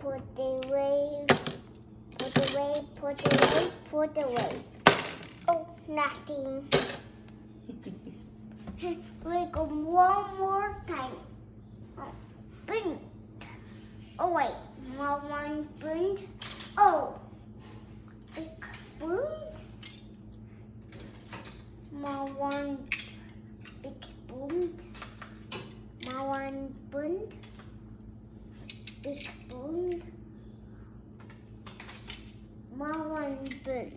put away, put away, put away, put away. Oh, nothing. We go one more time. Oh, print. Oh wait, one print. Oh, big print. One big print. One print. Big print. One print.